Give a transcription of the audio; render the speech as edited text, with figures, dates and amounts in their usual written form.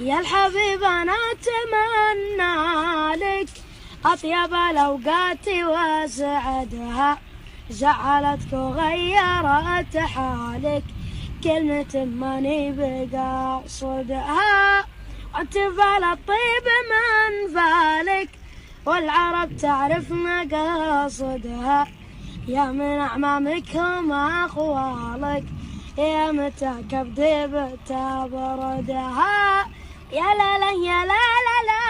يا الحبيب أنا أتمنى لك أطيب الأوقات وأسعدها، زعلتك وغيرت حالك كلمة ماني بقاصدها، وأنت بالطيب من بالك والعرب تعرف مقاصدها، يا من أعمامك هم أخوالك يا متى كبدي بتبردها، يا لا لا يا لا لا لا